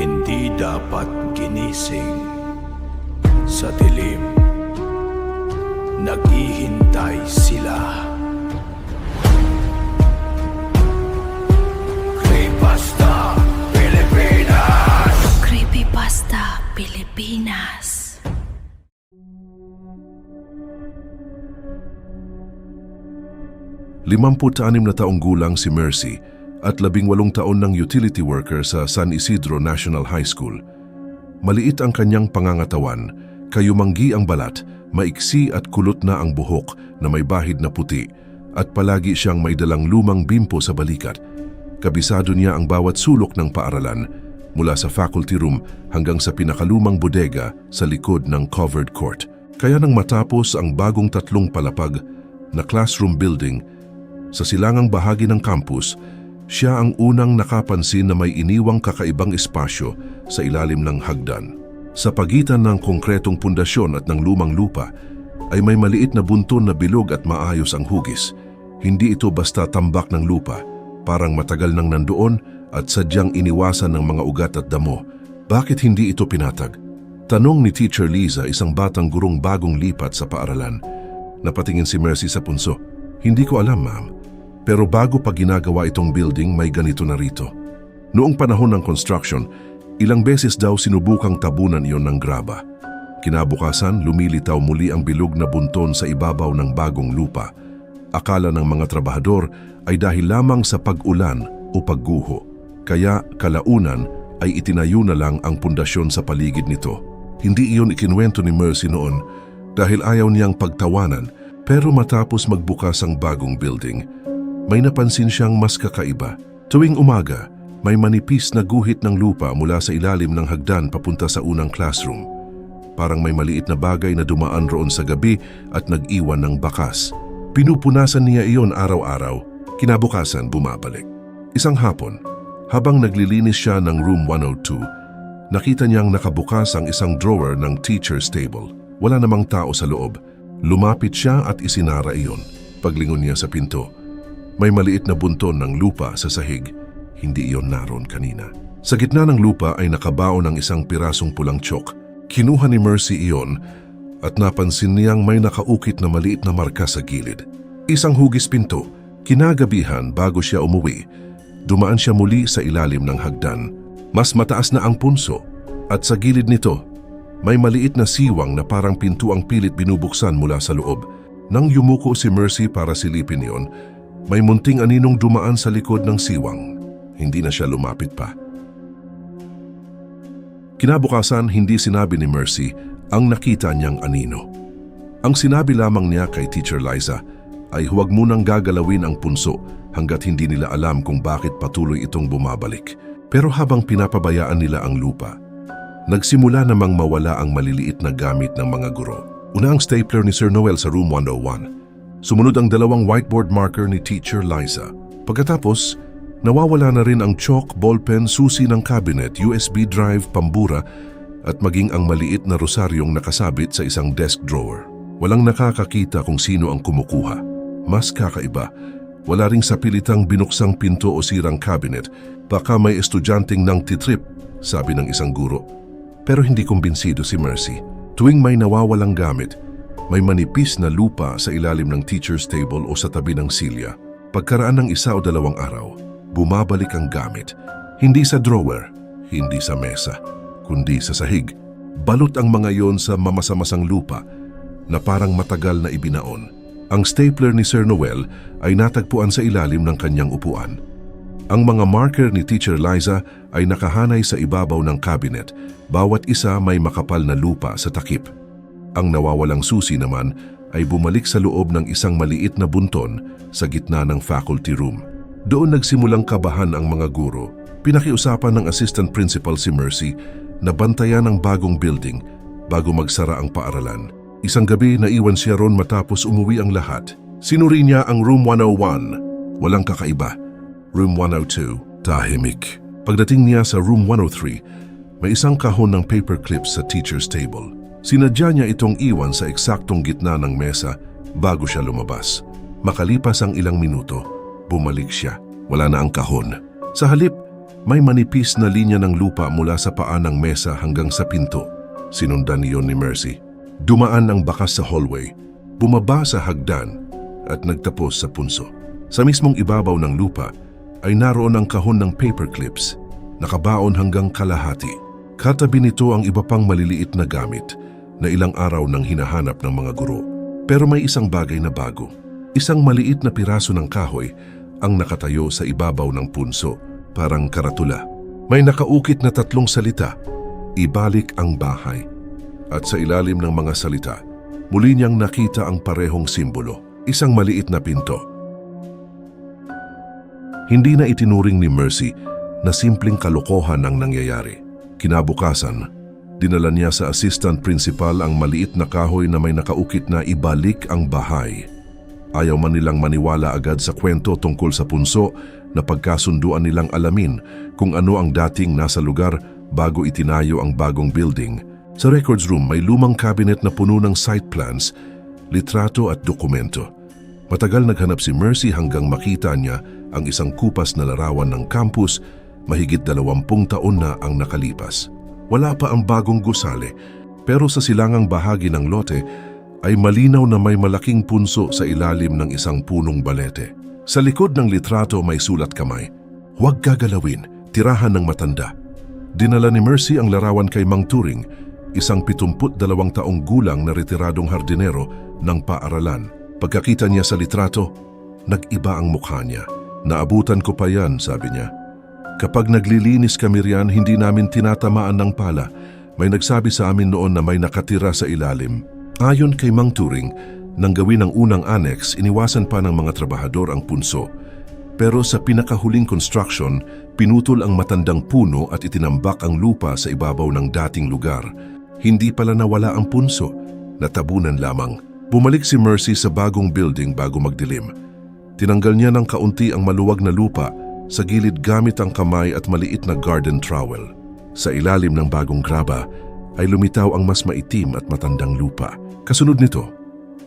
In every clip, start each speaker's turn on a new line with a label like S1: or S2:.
S1: Hindi dapat ginising sa dilim. Naghihintay sila. Creepypasta Pilipinas!
S2: Creepypasta Pilipinas.
S3: Limampu't-anim na taong gulang si Mercy at 18 taon ng utility worker sa San Isidro National High School. Maliit ang kanyang pangangatawan, kayumanggi ang balat, maiksi at kulot na ang buhok na may bahid na puti, at palagi siyang may dalang lumang bimpo sa balikat. Kabisado niya ang bawat sulok ng paaralan, mula sa faculty room hanggang sa pinakalumang bodega sa likod ng covered court. Kaya nang matapos ang bagong 3 palapag na classroom building sa silangang bahagi ng campus, siya ang unang nakapansin na may iniwang kakaibang espasyo sa ilalim ng hagdan. Sa pagitan ng konkretong pundasyon at ng lumang lupa, ay may maliit na bunton na bilog at maayos ang hugis. Hindi ito basta tambak ng lupa, parang matagal nang nandoon at sadyang iniwasan ng mga ugat at damo. Bakit hindi ito pinatag? Tanong ni Teacher Liza, isang batang gurong bagong lipat sa paaralan. Napatingin si Mercy sa punso. Hindi ko alam, ma'am. Pero bago pa ginagawa itong building, may ganito na rito. Noong panahon ng construction, ilang beses daw sinubukang tabunan iyon ng graba. Kinabukasan, lumilitaw muli ang bilog na bunton sa ibabaw ng bagong lupa. Akala ng mga trabahador ay dahil lamang sa pag-ulan o pagguho. Kaya kalaunan ay itinayo na lang ang pundasyon sa paligid nito. Hindi iyon ikinwento ni Mercy noon dahil ayaw niyang pagtawanan, pero matapos magbukas ang bagong building, may napansin siyang mas kakaiba. Tuwing umaga, may manipis na guhit ng lupa mula sa ilalim ng hagdan papunta sa unang classroom. Parang may maliit na bagay na dumaan roon sa gabi at nag-iwan ng bakas. Pinupunasan niya iyon araw-araw, kinabukasan bumabalik. Isang hapon, habang naglilinis siya ng room 102, nakita niyang nakabukas ang isang drawer ng teacher's table. Wala namang tao sa loob. Lumapit siya at isinara iyon. Paglingon niya sa pinto, may maliit na bunton ng lupa sa sahig. Hindi iyon naroon kanina. Sa gitna ng lupa ay nakabaon ng isang pirasong pulang tsyok. Kinuha ni Mercy iyon at napansin niyang may nakaukit na maliit na marka sa gilid. Isang hugis pinto. Kinagabihan bago siya umuwi, dumaan siya muli sa ilalim ng hagdan. Mas mataas na ang punso at sa gilid nito, may maliit na siwang na parang pintuang pilit binubuksan mula sa loob. Nang yumuko si Mercy para silipin iyon, may munting aninong dumaan sa likod ng siwang. Hindi na siya lumapit pa. Kinabukasan, hindi sinabi ni Mercy ang nakita niyang anino. Ang sinabi lamang niya kay Teacher Liza ay huwag munang gagalawin ang punso hanggat hindi nila alam kung bakit patuloy itong bumabalik. Pero habang pinapabayaan nila ang lupa, nagsimula namang mawala ang maliliit na gamit ng mga guro. Una ang stapler ni Sir Noel sa room 101. Sumunod ang 2 whiteboard marker ni Teacher Liza. Pagkatapos, nawawala na rin ang chalk, ballpen, susi ng cabinet, USB drive, pambura, at maging ang maliit na rosaryong nakasabit sa isang desk drawer. Walang nakakakita kung sino ang kumukuha. Mas kakaiba, wala ring sapilitang binuksang pinto o sirang cabinet. Baka may estudyanteng nang titrip, sabi ng isang guro. Pero hindi kumbinsido si Mercy. Tuwing may nawawalang gamit, may manipis na lupa sa ilalim ng teacher's table o sa tabi ng silya. Pagkaraan ng 1 o 2 araw, bumabalik ang gamit. Hindi sa drawer, hindi sa mesa, kundi sa sahig. Balot ang mga yon sa mamasamasang lupa na parang matagal na ibinaon. Ang stapler ni Sir Noel ay natagpuan sa ilalim ng kanyang upuan. Ang mga marker ni Teacher Liza ay nakahanay sa ibabaw ng cabinet. Bawat isa may makapal na lupa sa takip. Ang nawawalang susi naman ay bumalik sa loob ng isang maliit na bunton sa gitna ng faculty room. Doon nagsimulang kabahan ang mga guro. Pinakiusapan ng assistant principal si Mercy na bantayan ang bagong building bago magsara ang paaralan. Isang gabi naiwan siya ron matapos umuwi ang lahat. Sinuri niya ang room 101. Walang kakaiba. Room 102, tahimik. Pagdating niya sa room 103, may isang kahon ng paper clips sa teacher's table. Sinadya niya itong iwan sa eksaktong gitna ng mesa bago siya lumabas. Makalipas ang ilang minuto, bumalik siya. Wala na ang kahon. Sa halip, May manipis na linya ng lupa mula sa paa ng mesa hanggang sa pinto. Sinundan niyon ni Mercy. Dumaan ang bakas sa hallway, bumaba sa hagdan at nagtapos sa punso. Sa mismong ibabaw ng lupa ay naroon ang kahon ng paper clips, nakabaon hanggang kalahati. Katabi nito ang iba pang maliliit na gamit na ilang araw nang hinahanap ng mga guro. Pero may isang bagay na bago. Isang maliit na piraso ng kahoy ang nakatayo sa ibabaw ng punso, parang karatula. May nakaukit na 3 salita, ibalik ang bahay. At sa ilalim ng mga salita, muli niyang nakita ang parehong simbolo, isang maliit na pinto. Hindi na itinuring ni Mercy na simpleng kalokohan ang nangyayari. Kinabukasan, dinala niya sa assistant principal ang maliit na kahoy na may nakaukit na ibalik ang bahay. Ayaw man nilang maniwala agad sa kwento tungkol sa punso na pagkasunduan nilang alamin kung ano ang dating nasa lugar bago itinayo ang bagong building. Sa records room may lumang cabinet na puno ng site plans, litrato at dokumento. Matagal naghanap si Mercy hanggang makita niya ang isang kupas na larawan ng campus, mahigit 20 taon na ang nakalipas. Wala pa ang bagong gusali, pero sa silangang bahagi ng lote ay malinaw na may malaking punso sa ilalim ng isang punong balete. Sa likod ng litrato may sulat kamay, "Huwag gagalawin, tirahan ng matanda." Dinala ni Mercy ang larawan kay Mang Turing, isang 72 taong gulang na retiradong hardinero ng paaralan. Pagkakita niya sa litrato, nag-iba ang mukha niya. "Naabutan ko pa yan," sabi niya. "Kapag naglilinis kami riyan, hindi namin tinatamaan ng pala. May nagsabi sa amin noon na may nakatira sa ilalim." Ayon kay Mang Turing, nang gawin ang unang annex, iniwasan pa ng mga trabahador ang punso. Pero sa pinakahuling construction, pinutol ang matandang puno at itinambak ang lupa sa ibabaw ng dating lugar. Hindi pala nawala ang punso, natabunan lamang. Bumalik si Mercy sa bagong building bago magdilim. Tinanggal niya ng kaunti ang maluwag na lupa sa gilid gamit ang kamay at maliit na garden trowel. Sa ilalim ng bagong graba ay lumitaw ang mas maitim at matandang lupa. Kasunod nito,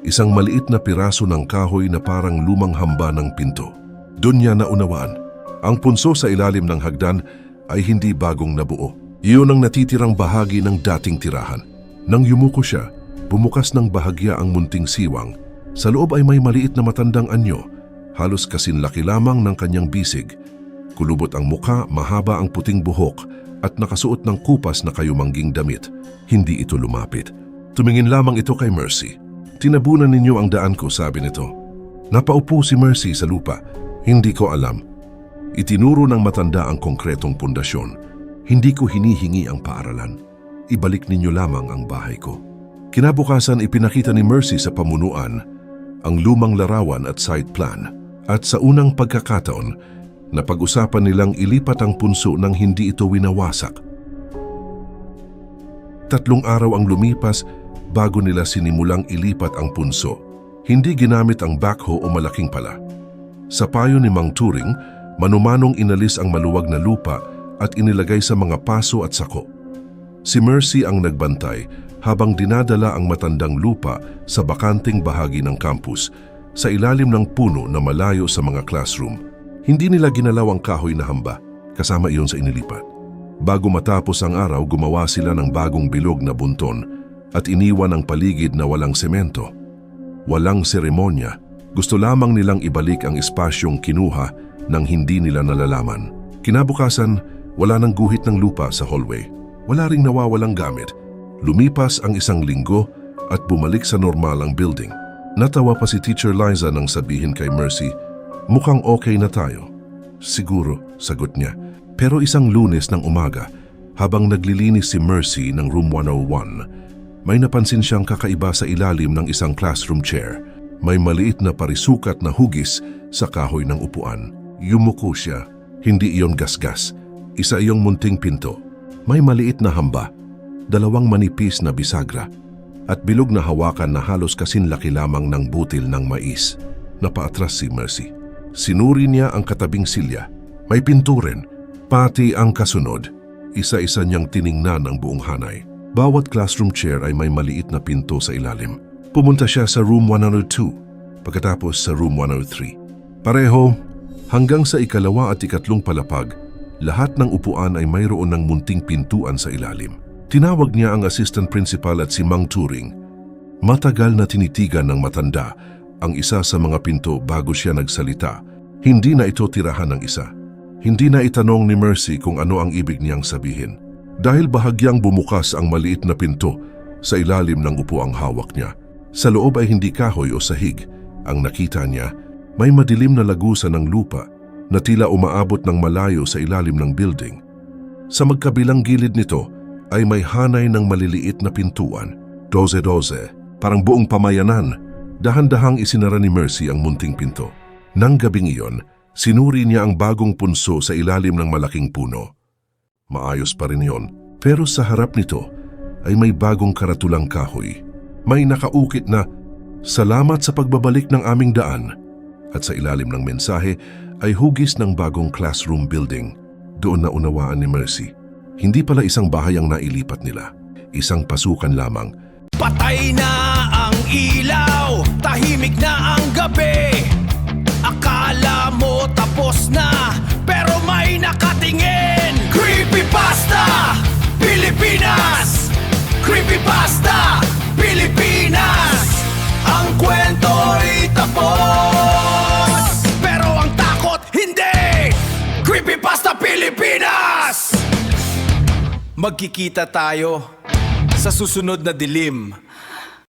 S3: isang maliit na piraso ng kahoy na parang lumang hamba ng pinto. Doon niya naunawaan, ang punso sa ilalim ng hagdan ay hindi bagong nabuo. Iyon ang natitirang bahagi ng dating tirahan. Nang yumuko siya, bumukas ng bahagya ang munting siwang. Sa loob ay may maliit na matandang anyo, halos kasinlaki lamang ng kanyang bisig. Kulubot ang mukha, mahaba ang puting buhok at nakasuot ng kupas na kayumangging damit. Hindi ito lumapit. Tumingin lamang ito kay Mercy. "Tinabunan ninyo ang daan ko," sabi nito. Napaupo si Mercy sa lupa. "Hindi ko alam." Itinuro ng matanda ang konkretong pundasyon. "Hindi ko hinihingi ang paaralan. Ibalik ninyo lamang ang bahay ko." Kinabukasan ipinakita ni Mercy sa pamunuan ang lumang larawan at site plan. At sa unang pagkakataon, napag-usapan nilang ilipat ang punso nang hindi ito winawasak. 3 araw ang lumipas bago nila sinimulang ilipat ang punso. Hindi ginamit ang backhoe o malaking pala. Sa payo ni Mang Turing, manumanong inalis ang maluwag na lupa at inilagay sa mga paso at sako. Si Mercy ang nagbantay habang dinadala ang matandang lupa sa bakanting bahagi ng campus sa ilalim ng puno na malayo sa mga classroom. Hindi nila ginalaw ang kahoy na hamba, kasama iyon sa inilipat. Bago matapos ang araw, gumawa sila ng bagong bilog na bunton at iniwan ang paligid na walang semento. Walang seremonya, gusto lamang nilang ibalik ang espasyong kinuha nang hindi nila nalalaman. Kinabukasan, wala nang guhit ng lupa sa hallway. Wala ring nawawalang gamit. Lumipas ang 1 linggo at bumalik sa normal ang building. Natawa pa si Teacher Liza nang sabihin kay Mercy, "Mukhang okay na tayo." "Siguro," sagot niya. Pero isang Lunes ng umaga, habang naglilinis si Mercy ng room 101, may napansin siyang kakaiba sa ilalim ng isang classroom chair. May maliit na parisukat na hugis sa kahoy ng upuan. Yumuko siya. Hindi iyon gasgas. Isa iyong munting pinto. May maliit na hamba, 2 manipis na bisagra, at bilog na hawakan na halos kasinlaki lamang ng butil ng mais. Napaatras si Mercy. Sinuri niya ang katabing silya. May pinto rin, pati ang kasunod. Isa-isa niyang tiningnan ang buong hanay. Bawat classroom chair ay may maliit na pinto sa ilalim. Pumunta siya sa room 102, pagkatapos sa room 103. Pareho, hanggang sa 2 at 3 palapag, Lahat ng upuan ay mayroon ng munting pintuan sa ilalim. Tinawag niya ang assistant principal at si Mang Turing. Matagal na tinitigan ng matanda ang isa sa mga pinto bago siya nagsalita. Hindi na ito tirahan ng isa. Hindi na itanong ni Mercy kung ano ang ibig niyang sabihin. Dahil bahagyang bumukas ang maliit na pinto sa ilalim ng upuang hawak niya. Sa loob ay hindi kahoy o sahig. Ang nakita niya, may madilim na lagusan ng lupa na tila umaabot ng malayo sa ilalim ng building. Sa magkabilang gilid nito ay may hanay ng maliliit na pintuan. 12-12, parang buong pamayanan. Dahan-dahang isinara ni Mercy ang munting pinto. Nang gabing iyon, sinuri niya ang bagong punso sa ilalim ng malaking puno. Maayos pa rin iyon, pero sa harap nito ay may bagong karatulang kahoy. May nakaukit na, "Salamat sa pagbabalik ng aming daan." At sa ilalim ng mensahe ay hugis ng bagong classroom building. Doon na unawaan ni Mercy. Hindi pala isang bahay ang nailipat nila. Isang pasukan lamang.
S1: Patay na ang ilaw, tahimik na ang gabi. Akala mo tapos na, pero may nakatingin. Creepypasta, Pilipinas! Creepypasta, Pilipinas! Ang kwento'y tapos, pero ang takot hindi! Creepypasta, Pilipinas! Magkikita tayo sa susunod na dilim